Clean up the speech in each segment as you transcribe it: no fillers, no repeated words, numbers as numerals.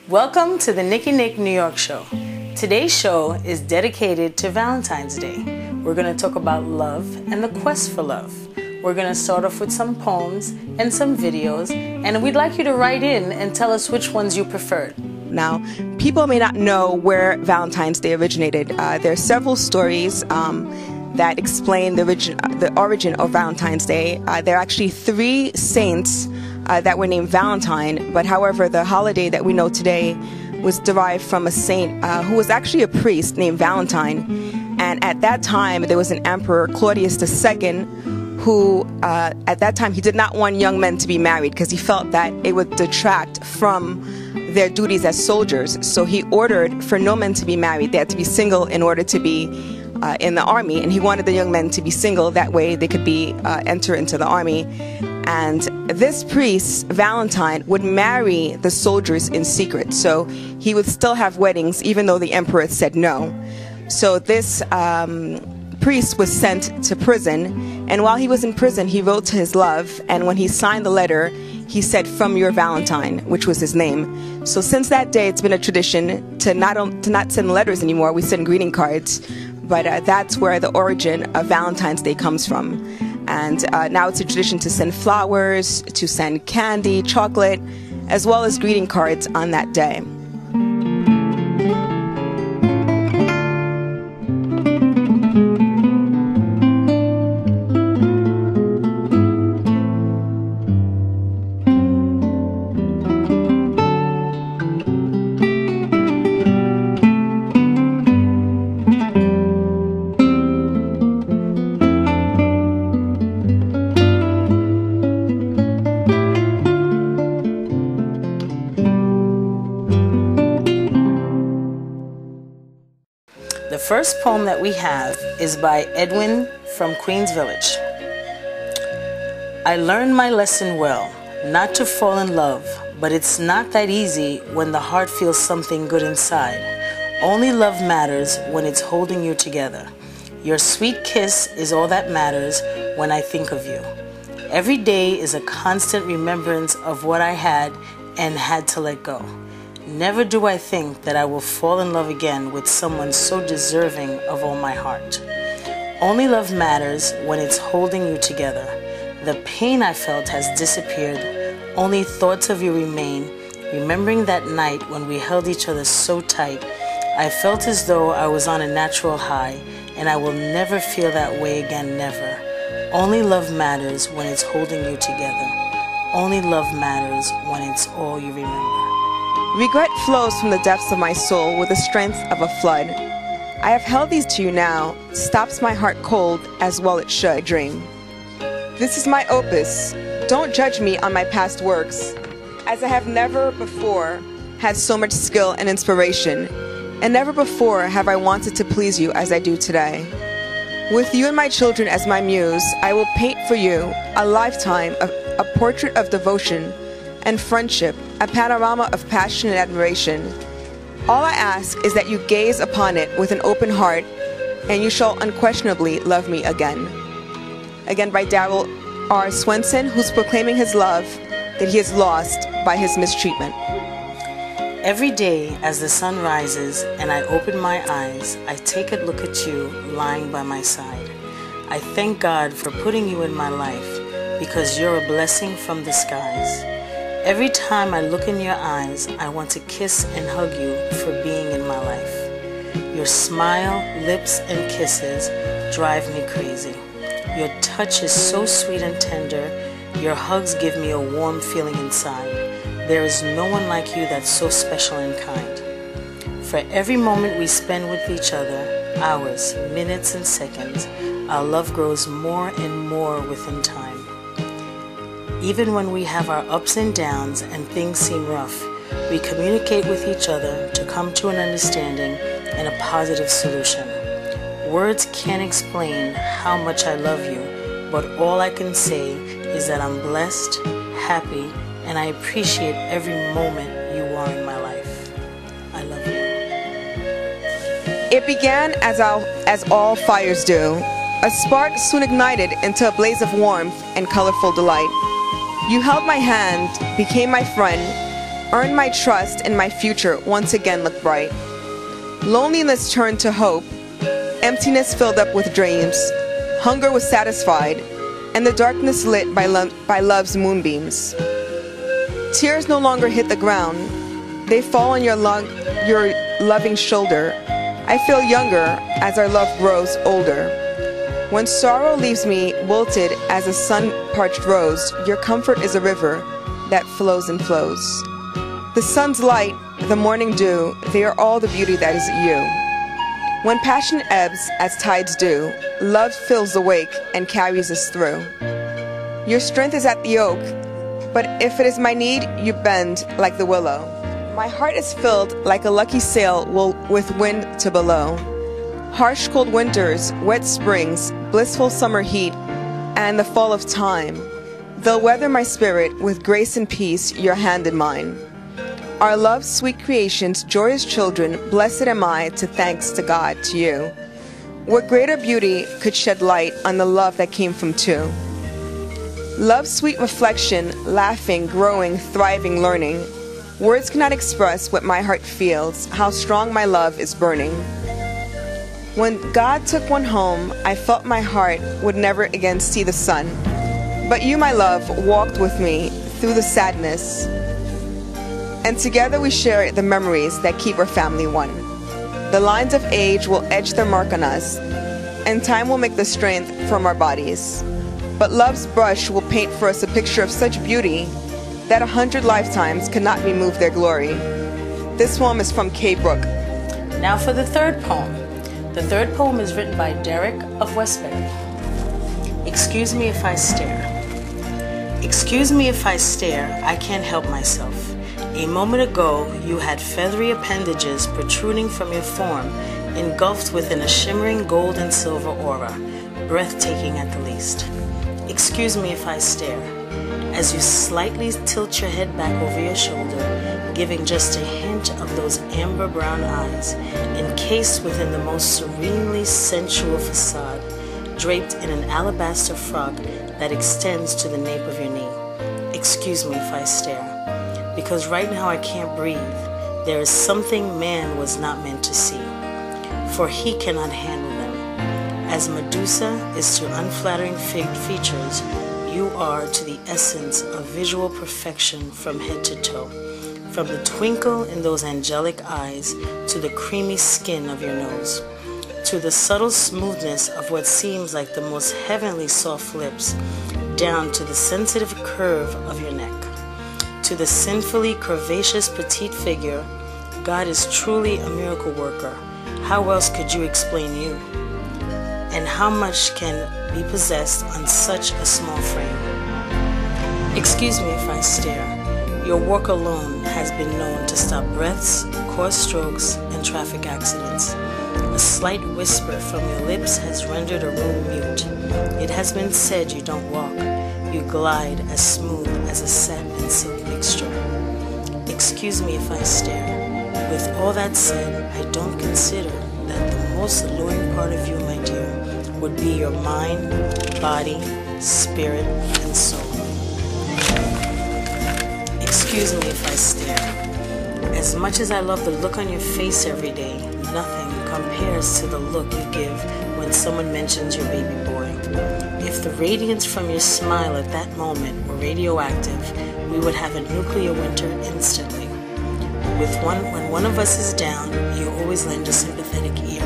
Welcome to the Nicky Nick New York show. Today's show is dedicated to Valentine's Day. We're going to talk about love and the quest for love. We're going to start off with some poems and some videos, and we'd like you to write in and tell us which ones you preferred. Now, people may not know where Valentine's Day originated. There are several stories that explain the origin of Valentine's Day. There are actually 3 saints that were named Valentine, but however, the holiday that we know today was derived from a saint who was actually a priest named Valentine. And at that time, there was an emperor, Claudius II, who at that time he did not want young men to be married because he felt that it would detract from their duties as soldiers. So he ordered for no men to be married. They had to be single in order to be in the army, and he wanted the young men to be single, that way they could be enter into the army. And this priest, Valentine, would marry the soldiers in secret, so he would still have weddings even though the emperor said no. So this priest was sent to prison, and while he was in prison he wrote to his love, and when he signed the letter he said, "From your Valentine," which was his name. So since that day it's been a tradition to not send letters anymore. We send greeting cards, but that's where the origin of Valentine's Day comes from. And now it's a tradition to send flowers, to send candy, chocolate, as well as greeting cards on that day. The first poem that we have is by Edwin from Queens Village. I learned my lesson well, not to fall in love, but it's not that easy when the heart feels something good inside. Only love matters when it's holding you together. Your sweet kiss is all that matters when I think of you. Every day is a constant remembrance of what I had and had to let go. Never do I think that I will fall in love again with someone so deserving of all my heart. Only love matters when it's holding you together. The pain I felt has disappeared. Only thoughts of you remain. Remembering that night when we held each other so tight, I felt as though I was on a natural high, and I will never feel that way again, never. Only love matters when it's holding you together. Only love matters when it's all you remember. Regret flows from the depths of my soul with the strength of a flood. I have held these to you now, stops my heart cold as well it should dream. This is my opus. Don't judge me on my past works, as I have never before had so much skill and inspiration, and never before have I wanted to please you as I do today. With you and my children as my muse, I will paint for you a lifetime of a portrait of devotion and friendship, a panorama of passion and admiration. All I ask is that you gaze upon it with an open heart, and you shall unquestionably love me again. Again by Darrell R. Swenson, who's proclaiming his love that he has lost by his mistreatment. Every day as the sun rises and I open my eyes, I take a look at you lying by my side. I thank God for putting you in my life, because you're a blessing from the skies. Every time I look in your eyes, I want to kiss and hug you for being in my life. Your smile, lips, and kisses drive me crazy. Your touch is so sweet and tender. Your hugs give me a warm feeling inside. There is no one like you that's so special and kind. For every moment we spend with each other, hours, minutes, and seconds, our love grows more and more within time. Even when we have our ups and downs and things seem rough, we communicate with each other to come to an understanding and a positive solution. Words can't explain how much I love you, but all I can say is that I'm blessed, happy, and I appreciate every moment you are in my life. I love you. It began as all fires do. A spark soon ignited into a blaze of warmth and colorful delight. You held my hand, became my friend, earned my trust, and my future once again looked bright. Loneliness turned to hope, emptiness filled up with dreams, hunger was satisfied, and the darkness lit by love's moonbeams. Tears no longer hit the ground, they fall on your loving shoulder. I feel younger as our love grows older. When sorrow leaves me wilted as a sun-parched rose, your comfort is a river that flows and flows. The sun's light, the morning dew, they are all the beauty that is you. When passion ebbs as tides do, love fills the wake and carries us through. Your strength is at the oak, but if it is my need, you bend like the willow. My heart is filled like a lucky sail with wind to below. Harsh cold winters, wet springs, blissful summer heat, and the fall of time, they'll weather my spirit with grace and peace, your hand in mine. Our love's sweet creations, joyous children, blessed am I to thanks to God, to you. What greater beauty could shed light on the love that came from two? Love's sweet reflection, laughing, growing, thriving, learning. Words cannot express what my heart feels, how strong my love is burning. When God took one home, I felt my heart would never again see the sun. But you, my love, walked with me through the sadness. And together we share the memories that keep our family one. The lines of age will etch their mark on us, and time will make the strength from our bodies. But love's brush will paint for us a picture of such beauty that 100 lifetimes cannot remove their glory. This poem is from Kay Brook. Now for the third poem. The third poem is written by Derek of Westbury. Excuse me if I stare. Excuse me if I stare, I can't help myself. A moment ago, you had feathery appendages protruding from your form, engulfed within a shimmering gold and silver aura, breathtaking at the least. Excuse me if I stare, as you slightly tilt your head back over your shoulder, giving just a hint of those amber brown eyes, encased within the most serenely sensual facade, draped in an alabaster frock that extends to the nape of your knee. Excuse me if I stare, because right now I can't breathe. There is something man was not meant to see, for he cannot handle them. As Medusa is to unflattering features, you are to the essence of visual perfection from head to toe. From the twinkle in those angelic eyes to the creamy skin of your nose, to the subtle smoothness of what seems like the most heavenly soft lips, down to the sensitive curve of your neck, to the sinfully curvaceous petite figure. God is truly a miracle worker. How else could you explain you? And how much can be possessed on such a small frame? Excuse me if I stare. Your walk alone has been known to stop breaths, cause strokes, and traffic accidents. A slight whisper from your lips has rendered a room mute. It has been said you don't walk. You glide as smooth as a satin and silk mixture. Excuse me if I stare. With all that said, I don't consider that the most alluring part of you, my dear, would be your mind, body, spirit, and soul. Excuse me if I stare. As much as I love the look on your face every day, nothing compares to the look you give when someone mentions your baby boy. If the radiance from your smile at that moment were radioactive, we would have a nuclear winter instantly. When one of us is down, you always lend a sympathetic ear.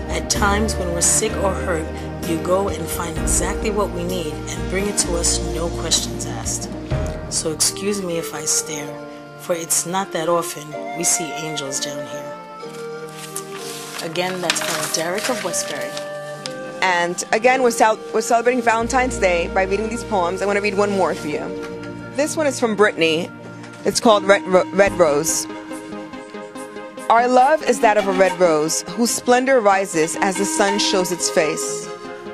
At times when we're sick or hurt, you go and find exactly what we need and bring it to us, no questions asked. So excuse me if I stare, for it's not that often we see angels down here. Again, that's from Derek of Westbury. And again, we're celebrating Valentine's Day by reading these poems. I want to read one more for you. This one is from Brittany. It's called Red Rose. Our love is that of a red rose, whose splendor rises as the sun shows its face,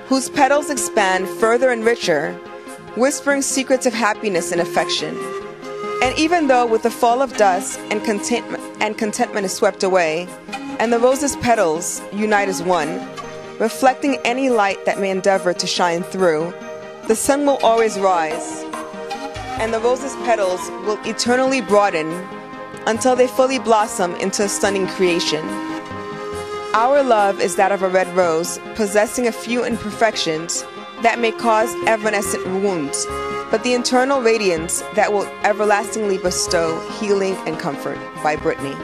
whose petals expand further and richer, whispering secrets of happiness and affection. And even though with the fall of dusk and contentment is swept away, and the rose's petals unite as one, reflecting any light that may endeavor to shine through, the sun will always rise, and the rose's petals will eternally broaden until they fully blossom into a stunning creation. Our love is that of a red rose, possessing a few imperfections that may cause evanescent wounds, but the internal radiance that will everlastingly bestow healing and comfort. By Brittany.